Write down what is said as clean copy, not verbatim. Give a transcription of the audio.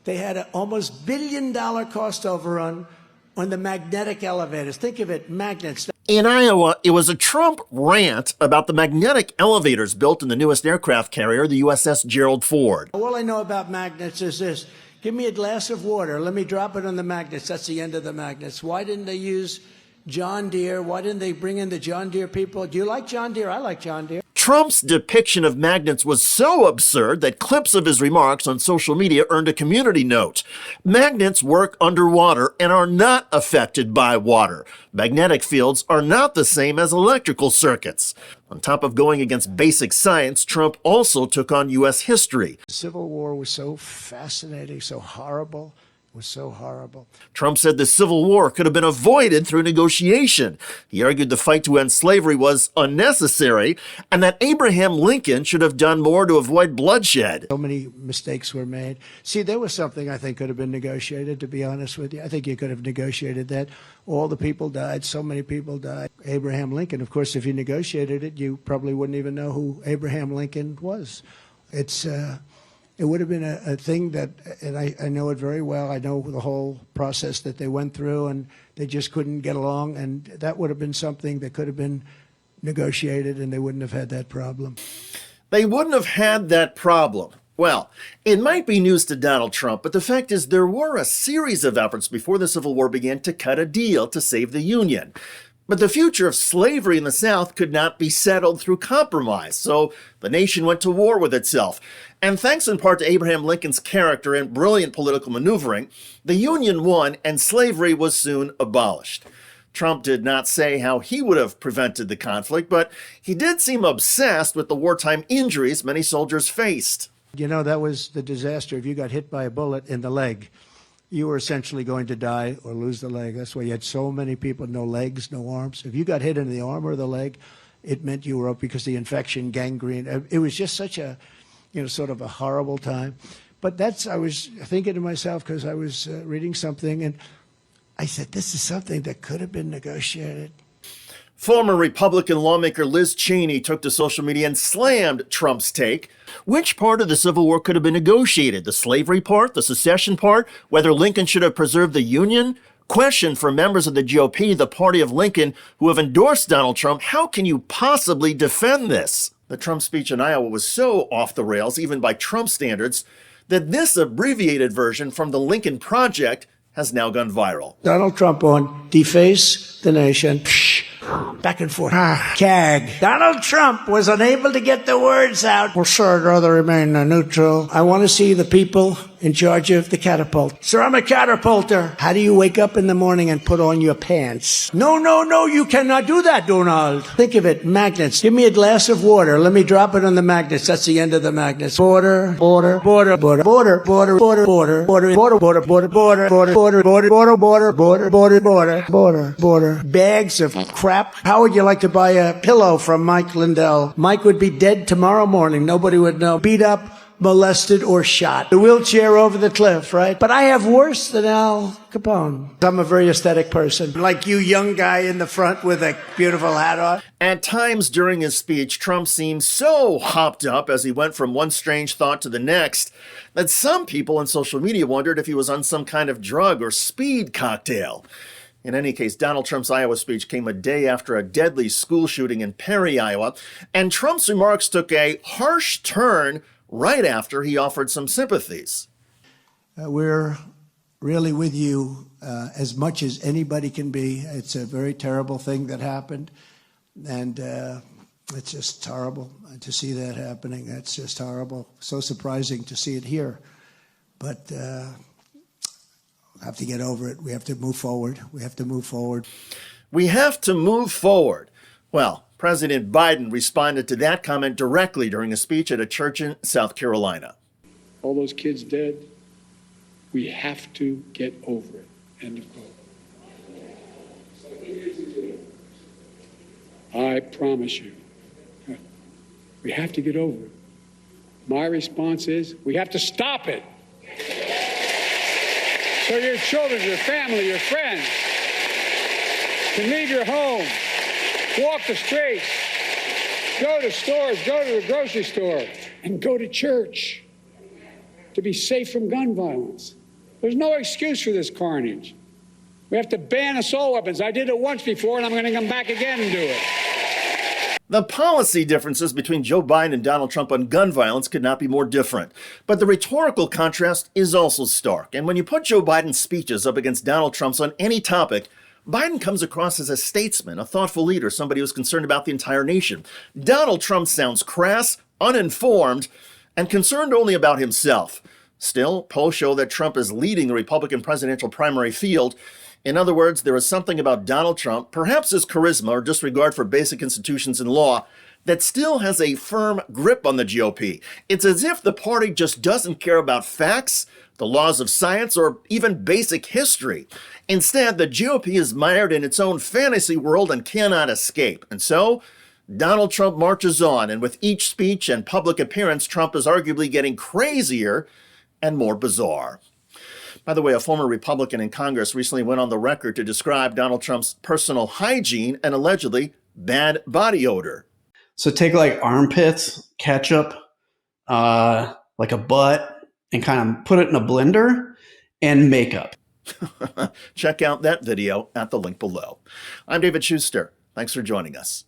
They had an almost $1 billion cost overrun on the magnetic elevators. Think of it, magnets. In Iowa, it was a Trump rant about the magnetic elevators built in the newest aircraft carrier, the USS Gerald Ford. All I know about magnets is this. Give me a glass of water. Let me drop it on the magnets. That's the end of the magnets. Why didn't they use John Deere? Why didn't they bring in the John Deere people? Do you like John Deere? I like John Deere. Trump's depiction of magnets was so absurd that clips of his remarks on social media earned a community note. Magnets work underwater and are not affected by water. Magnetic fields are not the same as electrical circuits. On top of going against basic science, Trump also took on U.S. history. The Civil War was so fascinating, so horrible. Was so horrible. Trump said the Civil War could have been avoided through negotiation. He argued the fight to end slavery was unnecessary and that Abraham Lincoln should have done more to avoid bloodshed. So many mistakes were made. See, there was something I think could have been negotiated, to be honest with you. I think you could have negotiated that. All the people died. So many people died. Abraham Lincoln, of course, if you negotiated it, you probably wouldn't even know who Abraham Lincoln was. It would have been a thing that, and I know it very well, I know the whole process that they went through, and they just couldn't get along, and that would have been something that could have been negotiated, and they wouldn't have had that problem. They wouldn't have had that problem. Well, it might be news to Donald Trump, but the fact is there were a series of efforts before the Civil War began to cut a deal to save the Union. But the future of slavery in the South could not be settled through compromise, so the nation went to war with itself. And thanks in part to Abraham Lincoln's character and brilliant political maneuvering, the Union won and slavery was soon abolished. Trump did not say how he would have prevented the conflict, but he did seem obsessed with the wartime injuries many soldiers faced. You know, that was the disaster. If you got hit by a bullet in the leg, you were essentially going to die or lose the leg. That's why you had so many people, no legs, no arms. If you got hit in the arm or the leg, it meant you were up because the infection, gangrene. It was just such a, sort of a horrible time. But I was thinking to myself, because I was reading something, and I said, this is something that could have been negotiated. Former Republican lawmaker Liz Cheney took to social media and slammed Trump's take. Which part of the Civil War could have been negotiated? The slavery part? The secession part? Whether Lincoln should have preserved the Union? Question for members of the GOP, the party of Lincoln, who have endorsed Donald Trump. How can you possibly defend this? The Trump speech in Iowa was so off the rails, even by Trump standards, that this abbreviated version from the Lincoln Project has now gone viral. Donald Trump on deface the nation. Back and forth. CAG. Donald Trump was unable to get the words out. Well, sir, I'd rather remain neutral. I want to see the people in charge of the catapult. Sir, I'm a catapulter. How do you wake up in the morning and put on your pants? No, you cannot do that, Donald. Think of it, magnets. Give me a glass of water. Let me drop it on the magnets. That's the end of the magnets. Border. Bags of crap. How would you like to buy a pillow from Mike Lindell? Mike would be dead tomorrow morning. Nobody would know. Beat up, molested, or shot. The wheelchair over the cliff, right? But I have worse than Al Capone. I'm a very aesthetic person. Like you, young guy in the front with a beautiful hat on. At times during his speech, Trump seemed so hopped up as he went from one strange thought to the next that some people on social media wondered if he was on some kind of drug or speed cocktail. In any case, Donald Trump's Iowa speech came a day after a deadly school shooting in Perry, Iowa, and Trump's remarks took a harsh turn right after he offered some sympathies. We're really with you as much as anybody can be. It's a very terrible thing that happened, and it's just horrible to see that happening. It's just horrible. So surprising to see it here. But have to get over it. We have to move forward. We have to move forward. We have to move forward. Well, President Biden responded to that comment directly during a speech at a church in South Carolina. All those kids dead, we have to get over it. End of quote. I promise you, we have to get over it. My response is, we have to stop it. So your children, your family, your friends can leave your home, walk the streets, go to stores, go to the grocery store, and go to church. to be safe from gun violence. There's no excuse for this carnage. We have to ban assault weapons. I did it once before, and I'm going to come back again and do it. The policy differences between Joe Biden and Donald Trump on gun violence could not be more different. But the rhetorical contrast is also stark. And when you put Joe Biden's speeches up against Donald Trump's on any topic, Biden comes across as a statesman, a thoughtful leader, somebody who's concerned about the entire nation. Donald Trump sounds crass, uninformed, and concerned only about himself. Still, polls show that Trump is leading the Republican presidential primary field. In other words, there is something about Donald Trump, perhaps his charisma or disregard for basic institutions and law, that still has a firm grip on the GOP. It's as if the party just doesn't care about facts, the laws of science, or even basic history. Instead, the GOP is mired in its own fantasy world and cannot escape. And so, Donald Trump marches on, and with each speech and public appearance, Trump is arguably getting crazier and more bizarre. By the way, a former Republican in Congress recently went on the record to describe Donald Trump's personal hygiene and allegedly bad body odor. So take like armpits, ketchup, like a butt, and kind of put it in a blender and makeup. Check out that video at the link below. I'm David Shuster. Thanks for joining us.